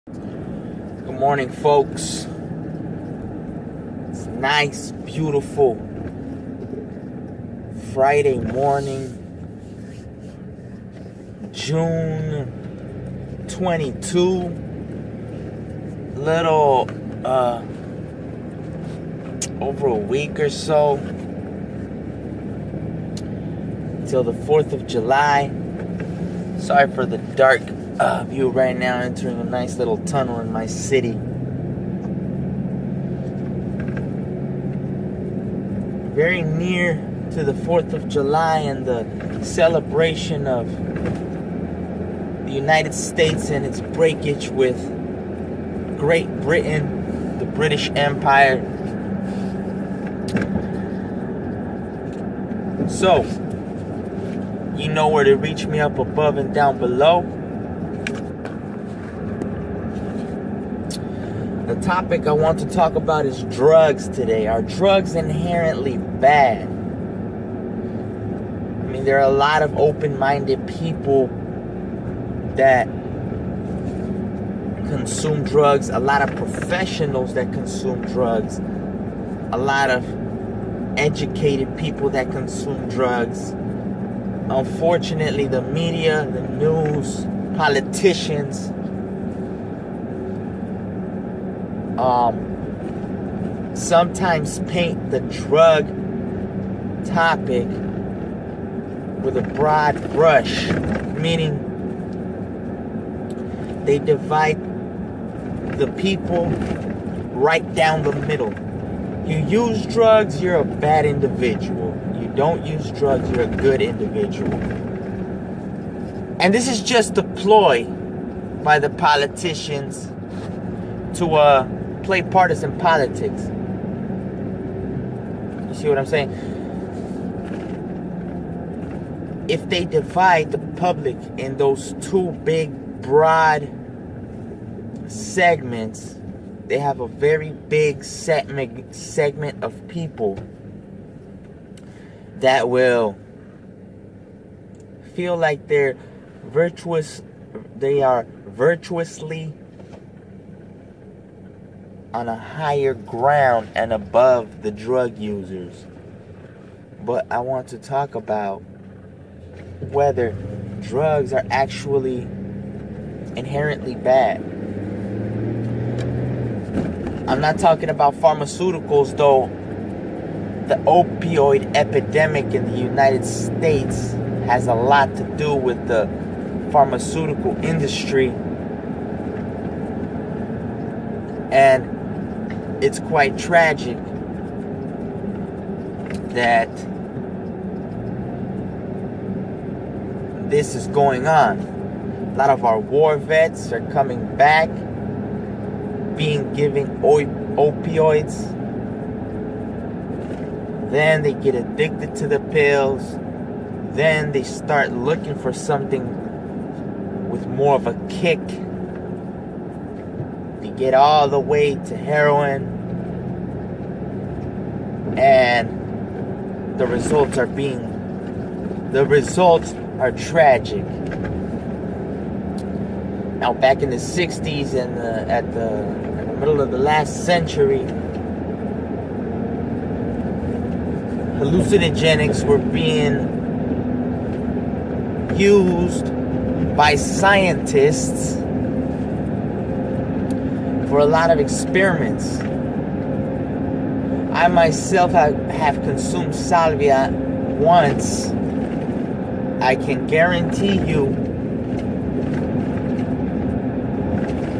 Good morning, folks. It's nice, beautiful Friday morning, June 22. Little over a week or so till the 4th of July. Sorry for the dark view right now, entering a nice little tunnel in my city. Very near to the 4th of July and the celebration of the United States and its breakage with Great Britain, the British Empire. So, you know where to reach me up above and down below. The topic I want to talk about is drugs today. Are drugs inherently bad? I mean, there are a lot of open-minded people that consume drugs, a lot of professionals that consume drugs, a lot of educated people that consume drugs. Unfortunately, the media, the news, politicians, sometimes paint the drug topic with a broad brush, meaning they divide the people right down the middle. You use drugs, you're a bad individual. You don't use drugs, you're a good individual. And this is just a ploy by the politicians to play partisan politics. You see what I'm saying? If they divide the public in those two big, broad segments, they have a very big segment of people that will feel like they are virtuously on a higher ground and above the drug users. But I want to talk about whether drugs are actually inherently bad. I'm not talking about pharmaceuticals, though. The opioid epidemic in the United States has a lot to do with the pharmaceutical industry. And it's quite tragic that this is going on. A lot of our war vets are coming back, being given opioids. Then they get addicted to the pills. Then they start looking for something with more of a kick. They get all the way to heroin. And the results are tragic. Now, back in the 60s and in the middle of the last century, hallucinogenics were being used by scientists for a lot of experiments. I myself have consumed salvia once. I can guarantee you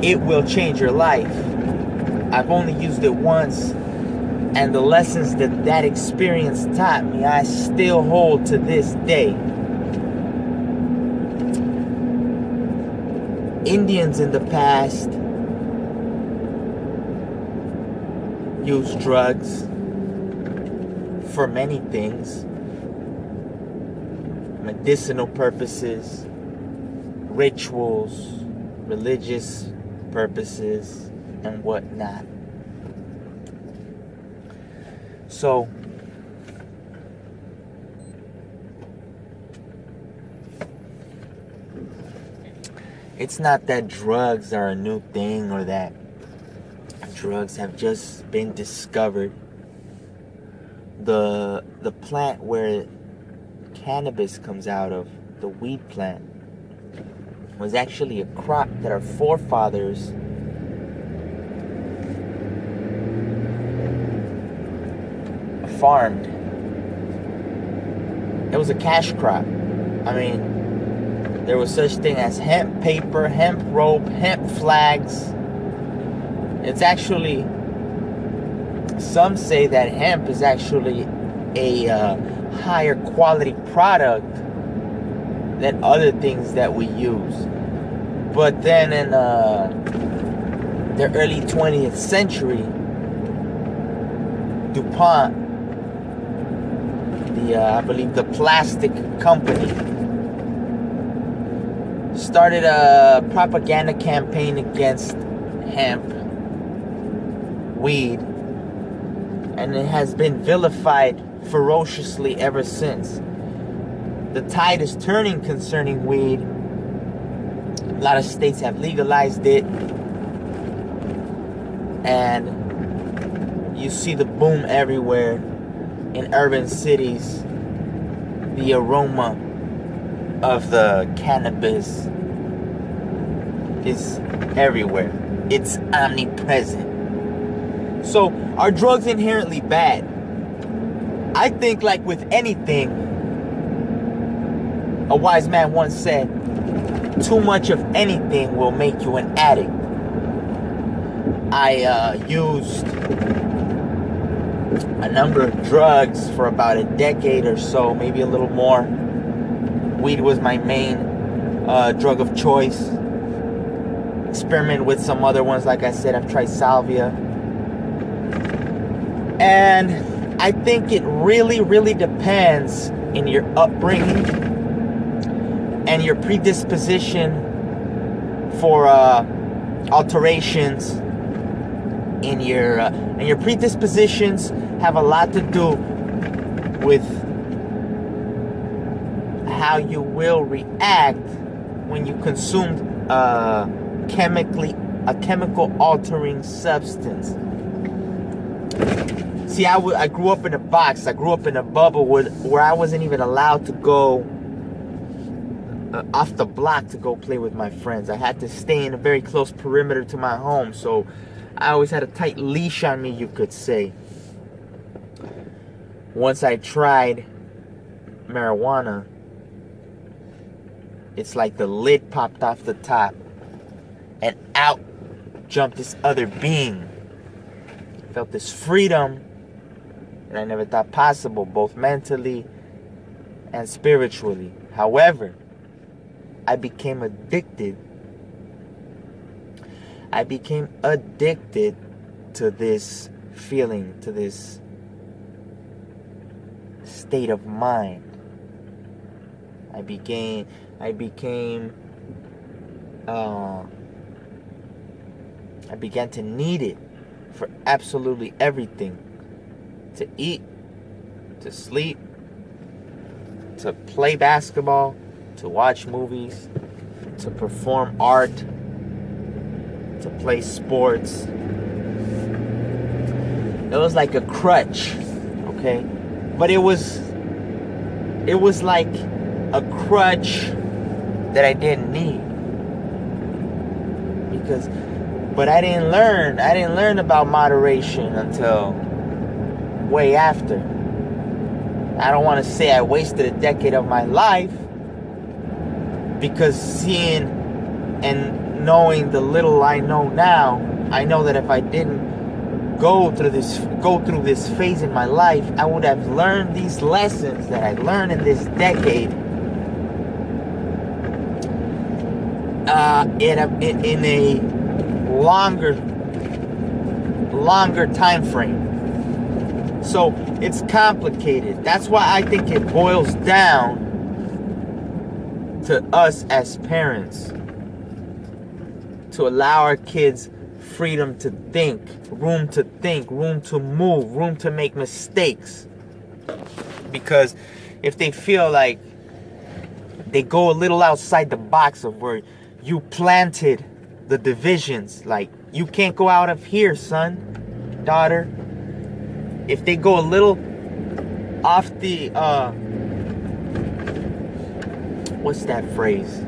it will change your life. I've only used it once, and the lessons that experience taught me, I still hold to this day. Indians in the past used drugs for many things. Medicinal purposes, rituals, religious purposes, and whatnot. So, It's not that drugs are a new thing or that drugs have just been discovered. The plant where cannabis comes out of, the weed plant, was actually a crop that our forefathers farmed. It was a cash crop. I mean, there was such thing as hemp paper, hemp rope, hemp flags. It's actually, some say that hemp is actually a higher quality product than other things that we use. But then in the early 20th century, DuPont, I believe the plastic company, started a propaganda campaign against hemp, weed, and it has been vilified ferociously ever since. The tide is turning concerning weed. A lot of states have legalized it, and you see the boom everywhere in urban cities. The aroma of the cannabis is everywhere. It's omnipresent. So, are drugs inherently bad? I think, like with anything, a wise man once said, too much of anything will make you an addict. I used a number of drugs for about a decade or so, maybe a little more. Weed was my main drug of choice. Experimented with some other ones, like I said. I've tried salvia. And I think it really, really depends in your upbringing and your predisposition for alterations in your and your predispositions have a lot to do with how you will react when you consume a chemical altering substance. See, I grew up in a box. I grew up in a bubble where I wasn't even allowed to go off the block to go play with my friends. I had to stay in a very close perimeter to my home, so I always had a tight leash on me, you could say. Once I tried marijuana, it's like the lid popped off the top and out jumped this other being. I felt this freedom that I never thought possible, both mentally and spiritually. However, I became addicted. I became addicted to this feeling, to this state of mind. I began to need it for absolutely everything. To eat, to sleep, to play basketball, to watch movies, to perform art, to play sports. It was like a crutch, okay? But it was like a crutch that I didn't need. But I didn't learn about moderation until way after. I don't want to say I wasted a decade of my life, because seeing and knowing the little I know now, I know that if I didn't go through this phase in my life, I would have learned these lessons that I learned in this decade in a longer time frame. So it's complicated. That's why I think it boils down to us as parents to allow our kids freedom to think, room to move, room to make mistakes. Because if they feel like they go a little outside the box of where you planted the divisions. Like, you can't go out of here, son, daughter. If they go a little off the, what's that phrase?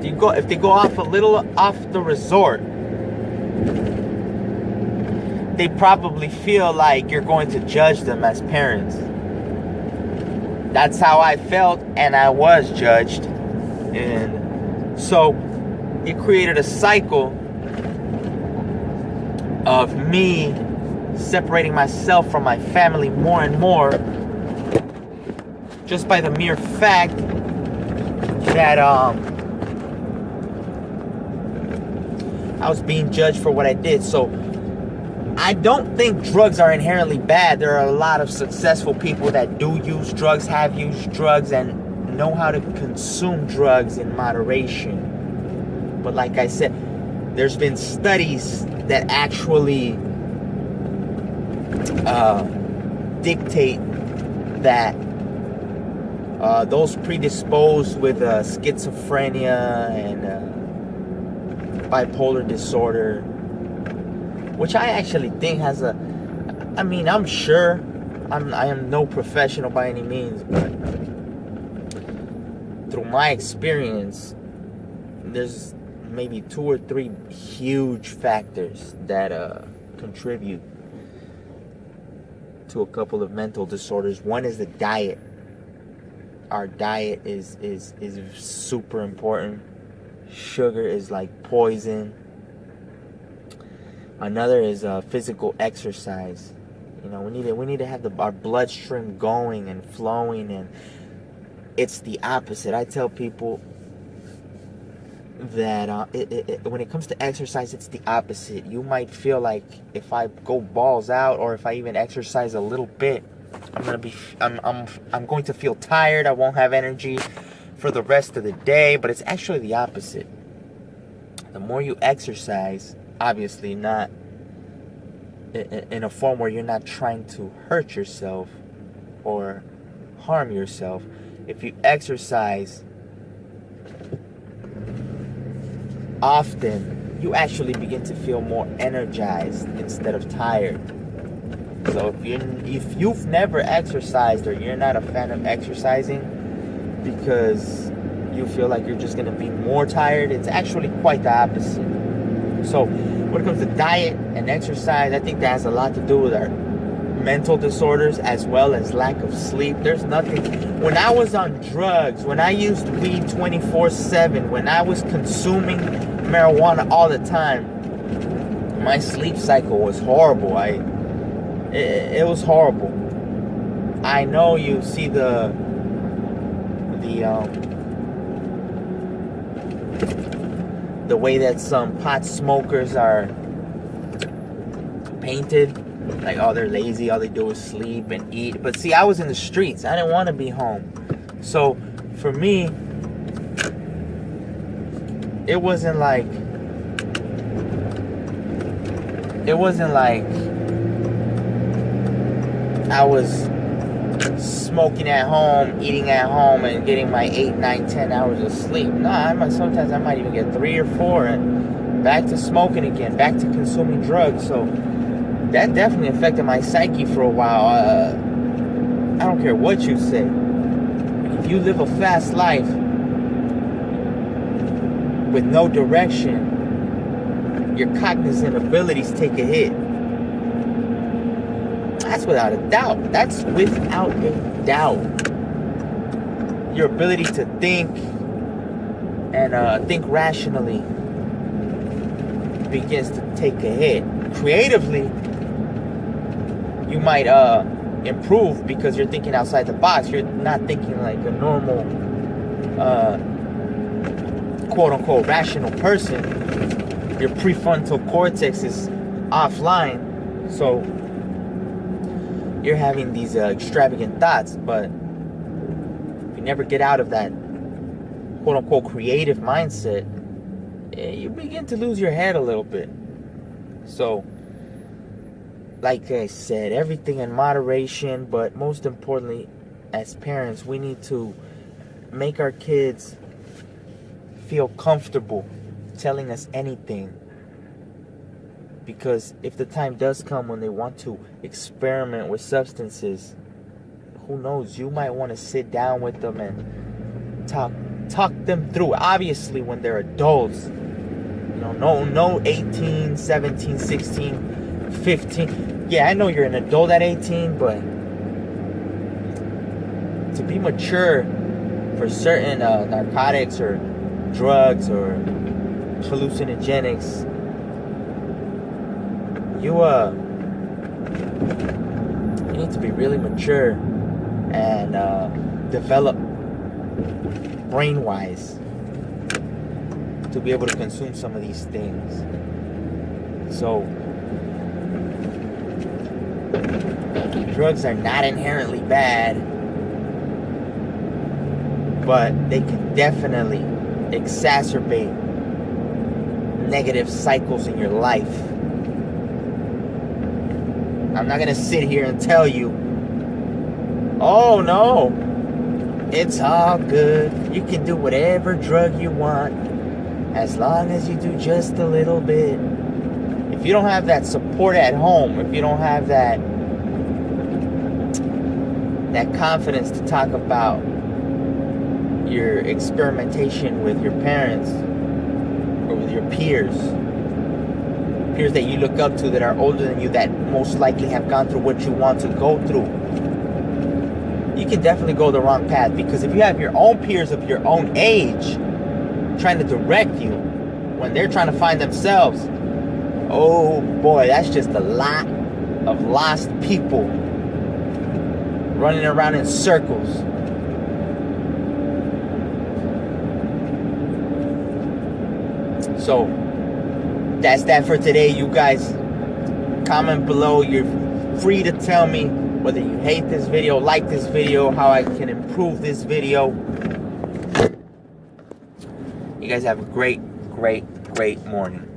If they go off a little off the resort, they probably feel like you're going to judge them as parents. That's how I felt, and I was judged. And so it created a cycle of me separating myself from my family more and more, just by the mere fact that I was being judged for what I did. So I don't think drugs are inherently bad. There are a lot of successful people that do use drugs, have used drugs, and know how to consume drugs in moderation. But like I said, there's been studies that actually dictate that those predisposed with schizophrenia and bipolar disorder, which I actually think has I'm sure, I am no professional by any means, but through my experience, there's maybe 2 or 3 huge factors that contribute to a couple of mental disorders. One is the diet. Our diet is super important. Sugar is like poison. Another is physical exercise. You know, we need to have our bloodstream going and flowing, and it's the opposite. I tell people that when it comes to exercise, it's the opposite. You might feel like if I go balls out, or if I even exercise a little bit, I'm going to feel tired. I won't have energy for the rest of the day. But it's actually the opposite. The more you exercise, obviously not in a form where you're not trying to hurt yourself or harm yourself. If you exercise often, you actually begin to feel more energized instead of tired. So if you've never exercised, or you're not a fan of exercising because you feel like you're just going to be more tired, it's actually quite the opposite. So when it comes to diet and exercise, I think that has a lot to do with our mental disorders as well as lack of sleep. There's nothing. When I was on drugs, when I used weed 24/7, when I was consuming marijuana all the time, my sleep cycle was horrible. It was horrible. I know you see the way that some pot smokers are painted, like, oh, they're lazy, all they do is sleep and eat. But see, I was in the streets. I didn't want to be home. So for me, it wasn't like I was smoking at home, eating at home, and getting my 8, 9, 10 hours of sleep. No, sometimes I might even get 3 or 4, and back to smoking again, back to consuming drugs. So that definitely affected my psyche for a while. I don't care what you say. If you live a fast life with no direction, your cognizant abilities take a hit. That's without a doubt. That's without a doubt. Your ability to think and think rationally begins to take a hit. Creatively, you might improve because you're thinking outside the box. You're not thinking like a normal, quote-unquote, rational person. Your prefrontal cortex is offline, so you're having these extravagant thoughts. But if you never get out of that quote-unquote creative mindset, you begin to lose your head a little bit. So, like I said, everything in moderation, but most importantly, as parents, we need to make our kids feel comfortable telling us anything. Because if the time does come when they want to experiment with substances, who knows, you might want to sit down with them and talk them through. Obviously, when they're adults, no 18, 17, 16, 15. Yeah, I know you're an adult at 18, but to be mature for certain narcotics or drugs or hallucinogenics, you need to be really mature and develop brain-wise to be able to consume some of these things. So drugs are not inherently bad, but they can definitely exacerbate negative cycles in your life. I'm not going to sit here and tell you, oh no, it's all good. You can do whatever drug you want as long as you do just a little bit. If you don't have that support at home, if you don't have that confidence to talk about your experimentation with your parents or with your peers that you look up to that are older than you, that most likely have gone through what you want to go through, you can definitely go the wrong path. Because if you have your own peers of your own age trying to direct you when they're trying to find themselves, oh boy, that's just a lot of lost people running around in circles. So that's that for today, you guys. Comment below. You're free to tell me whether you hate this video, like this video, how I can improve this video. You guys have a great morning.